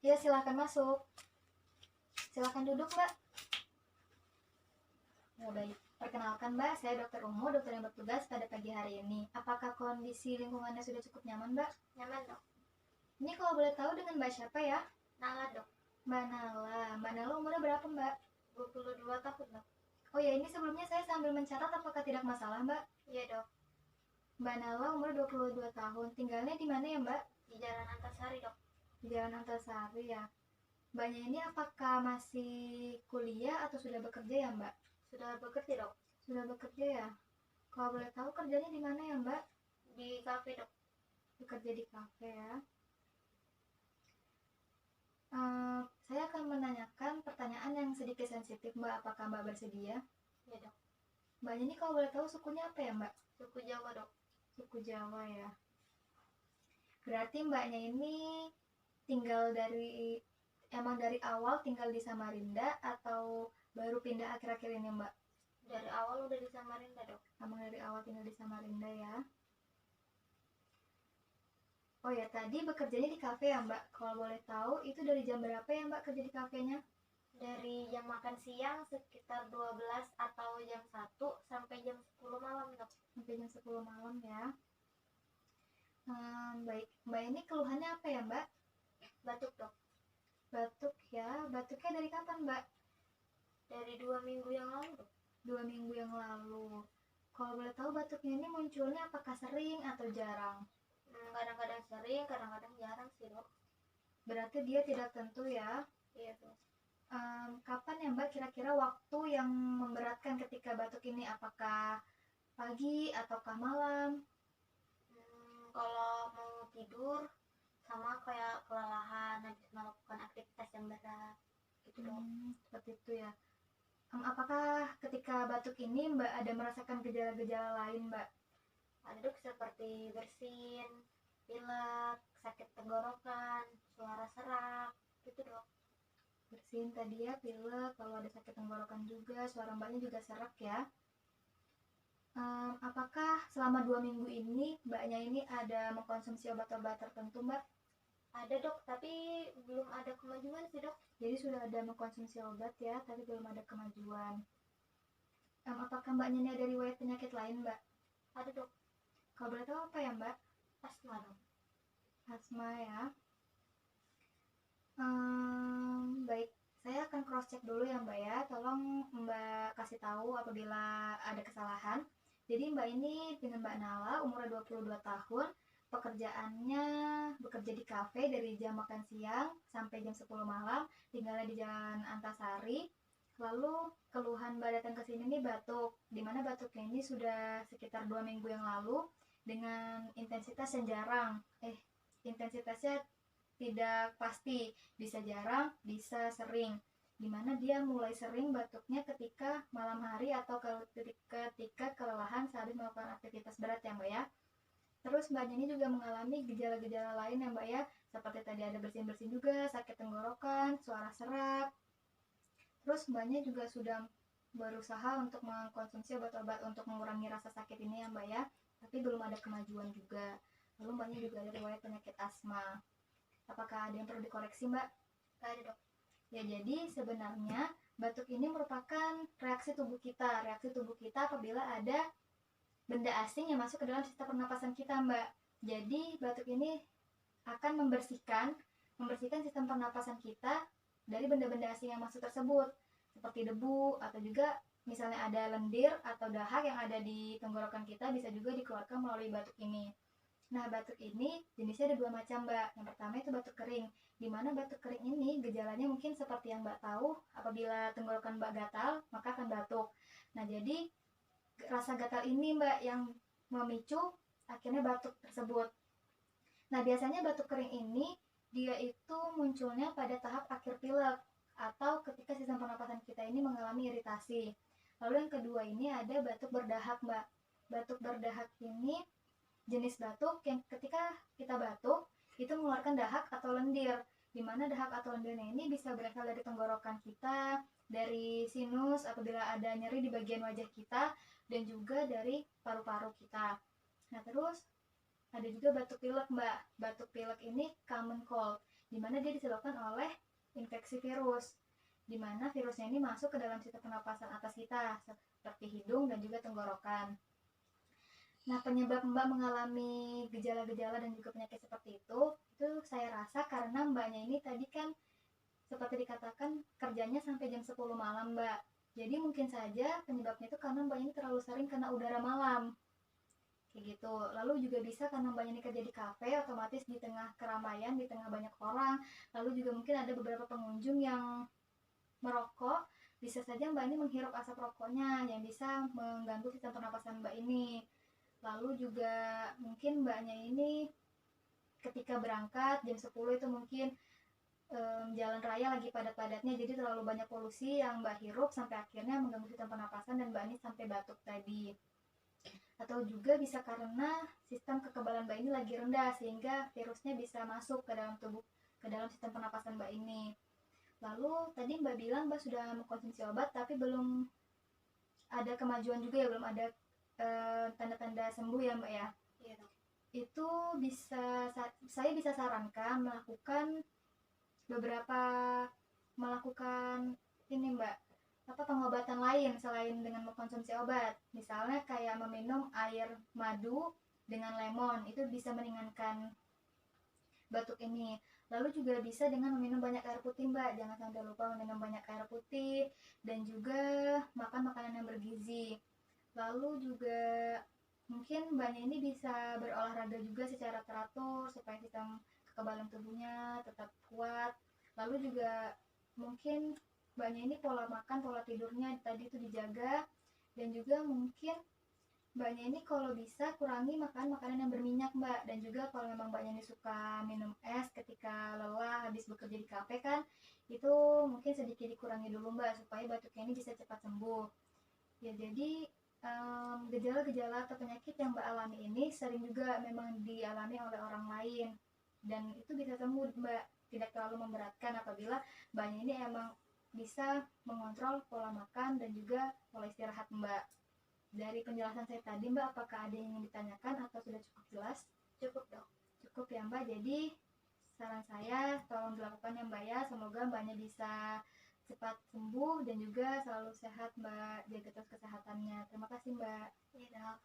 Ya, silahkan masuk. Silahkan duduk, Mbak. Ya, baik. Perkenalkan, Mbak, saya Dokter Umu, dokter yang bertugas pada pagi hari ini. Apakah kondisi lingkungannya sudah cukup nyaman, Mbak? Nyaman, Dok. Ini kalau boleh tahu dengan Mbak siapa ya? Nala, Dok. Mbak Nala. Mbak Nala umurnya berapa, Mbak? 22 tahun, Dok. Oh ya, ini sebelumnya saya sambil mencatat, apakah tidak masalah, Mbak? Iya, Dok. Mbak Nala umur 22 tahun. Tinggalnya di mana ya, Mbak? Di Jalan Antasari, Dok. Di Jalan Antasari ya. Mbaknya ini apakah masih kuliah atau sudah bekerja ya, Mbak? Sudah bekerja, Dok. Sudah bekerja ya. Kalau boleh tahu kerjanya di mana ya, Mbak? Di kafe, Dok. Bekerja di kafe ya. Saya akan menanyakan pertanyaan yang sedikit sensitif, Mbak. Apakah Mbak bersedia? Iya, Dok. Mbaknya ini kalau boleh tahu sukunya apa ya, Mbak? Suku Jawa, Dok. Suku Jawa ya. Berarti Mbaknya ini emang dari awal tinggal di Samarinda atau baru pindah akhir-akhir ini, Mbak? Dari awal udah di Samarinda, Dok. Emang dari awal tinggal di Samarinda ya. Oh ya, tadi bekerjanya di kafe ya, Mbak? Kalau boleh tahu, itu dari jam berapa ya, Mbak, kerja di kafenya? Dari jam makan siang sekitar 12 atau jam 1 sampai jam 10 malam, Dok. Sampai jam 10 malam ya. Baik, Mbak ini keluhannya apa ya, Mbak? Batuk, Dok. Batuk ya. Batuknya dari kapan, Mbak? Dari 2 minggu yang lalu, Dok. 2 minggu yang lalu. Kalau boleh tahu batuknya ini munculnya apakah sering atau jarang? Kadang-kadang sering, kadang-kadang jarang sih, Dok. Berarti dia tidak tentu ya. Iya, Dok. Kapan ya, Mbak, kira-kira waktu yang memberatkan ketika batuk ini? Apakah pagi ataukah malam? Kalau mau tidur sama kayak kelelahan habis melakukan aktivitas yang berat gitu, Dok. Seperti itu ya. Apakah ketika batuk ini Mbak ada merasakan gejala-gejala lain, Mbak? Ada, Dok, seperti bersin, pilek, sakit tenggorokan, suara serak gitu, Dok. Bersin tadi ya, pilek, kalau ada sakit tenggorokan juga, suara Mbaknya juga serak ya. Apakah selama 2 minggu ini Mbaknya ini ada mengkonsumsi obat-obat tertentu, Mbak? Ada, Dok, tapi belum ada kemajuan sih, Dok. Jadi sudah ada mengkonsumsi obat ya, tapi belum ada kemajuan. Apakah Mbaknya ini ada riwayat penyakit lain, Mbak? Ada, Dok. Kalau boleh tahu apa ya, Mbak? Asma, Dok. Asma ya. Baik, saya akan cross check dulu ya, Mbak ya. Tolong Mbak kasih tahu apabila ada kesalahan. Jadi Mbak ini dengan Mbak Nala, umurnya 22 tahun, pekerjaannya bekerja di kafe dari jam makan siang sampai jam 10 malam, tinggalnya di Jalan Antasari. Lalu keluhan Mbak datang ke sini nih batuk, dimana batuknya ini sudah sekitar 2 minggu yang lalu dengan intensitas yang jarang. Intensitasnya tidak pasti, bisa jarang, bisa sering. Dimana dia mulai sering batuknya ketika malam hari atau ketika kelelahan saat melakukan aktivitas berat ya, Mbak ya. Terus Mbaknya ini juga mengalami gejala-gejala lain ya, Mbak ya, seperti tadi ada bersin-bersin juga, sakit tenggorokan, suara serak. Terus Mbaknya juga sudah berusaha untuk mengkonsumsi obat-obat untuk mengurangi rasa sakit ini ya, Mbak ya, tapi belum ada kemajuan juga. Lalu Mbaknya juga ada riwayat penyakit asma. Apakah ada yang perlu dikoreksi, Mbak? Gak ada, Dok. Ya, jadi sebenarnya batuk ini merupakan reaksi tubuh kita apabila ada benda asing yang masuk ke dalam sistem pernapasan kita, Mbak. Jadi batuk ini akan membersihkan sistem pernapasan kita dari benda-benda asing yang masuk tersebut, seperti debu atau juga misalnya ada lendir atau dahak yang ada di tenggorokan kita bisa juga dikeluarkan melalui batuk ini. Nah, batuk ini jenisnya ada 2 macam, Mbak. Yang pertama itu batuk kering, di mana batuk kering ini gejalanya mungkin seperti yang Mbak tahu, apabila tenggorokan Mbak gatal, maka akan batuk. Nah, jadi rasa gatal ini, Mbak, yang memicu akhirnya batuk tersebut. Nah, biasanya batuk kering ini dia itu munculnya pada tahap akhir pilek atau ketika sistem pernapasan kita ini mengalami iritasi. Lalu yang kedua ini ada batuk berdahak, Mbak. Batuk berdahak ini jenis batuk yang ketika kita batuk itu mengeluarkan dahak atau lendir, di mana dahak atau lendirnya ini bisa berasal dari tenggorokan kita, dari sinus apabila ada nyeri di bagian wajah kita, dan juga dari paru-paru kita. Nah, terus ada juga batuk pilek, Mbak. Batuk pilek ini common cold, dimana dia disebabkan oleh infeksi virus, dimana virusnya ini masuk ke dalam sistem pernapasan atas kita seperti hidung dan juga tenggorokan. Nah, penyebab Mbak mengalami gejala-gejala dan juga penyakit seperti itu saya rasa karena Mbaknya ini tadi kan seperti dikatakan kerjanya sampai jam 10 malam, Mbak. Jadi mungkin saja penyebabnya itu karena Mbaknya ini terlalu sering kena udara malam. Kayak gitu. Lalu juga bisa karena Mbaknya ini kerja di kafe, otomatis di tengah keramaian, di tengah banyak orang. Lalu juga mungkin ada beberapa pengunjung yang merokok, bisa saja Mbak ini menghirup asap rokoknya yang bisa mengganggu sistem pernapasan Mbak ini. Lalu juga mungkin Mbaknya ini ketika berangkat jam 10 itu mungkin jalan raya lagi padat-padatnya, jadi terlalu banyak polusi yang Mbak hirup sampai akhirnya mengganggu sistem pernapasan dan Mbak ini sampai batuk tadi. Atau juga bisa karena sistem kekebalan Mbak ini lagi rendah sehingga virusnya bisa masuk ke dalam tubuh, ke dalam sistem pernapasan Mbak ini. Lalu tadi Mbak bilang Mbak sudah mengkonsumsi obat tapi belum ada kemajuan juga ya, belum ada tanda-tanda sembuh ya Mbak ya. Iya dok. Itu saya bisa sarankan melakukan ini Mbak, pengobatan lain selain dengan mengkonsumsi obat. Misalnya kayak meminum air madu dengan lemon, itu bisa meringankan batuk ini. Lalu juga bisa dengan meminum banyak air putih Mbak, jangan sampai lupa meminum banyak air putih dan juga makan makanan yang bergizi. Lalu juga mungkin Mbaknya ini bisa berolahraga juga secara teratur supaya sistem kekebalan tubuhnya tetap kuat. Lalu juga mungkin Mbaknya ini pola makan, pola tidurnya tadi itu dijaga, dan juga mungkin Mbaknya ini kalau bisa kurangi makan makanan yang berminyak Mbak, dan juga kalau memang Mbaknya ini suka minum es ketika lelah habis bekerja di kafe kan, itu mungkin sedikit dikurangi dulu Mbak supaya batuknya ini bisa cepat sembuh. Ya jadi gejala-gejala atau penyakit yang Mbak alami ini sering juga memang dialami oleh orang lain, dan itu bisa sembuh Mbak, tidak terlalu memberatkan apabila Mbaknya ini emang bisa mengontrol pola makan dan juga pola istirahat Mbak. Dari penjelasan saya tadi Mbak, apakah ada yang ingin ditanyakan atau sudah cukup jelas? Cukup dok. Cukup ya Mbak, jadi saran saya tolong dilakukan ya Mbak ya, semoga Mbaknya bisa cepat sembuh dan juga selalu sehat Mbak, jaga terus kesehatannya. Terima kasih Mbak. Iya dok.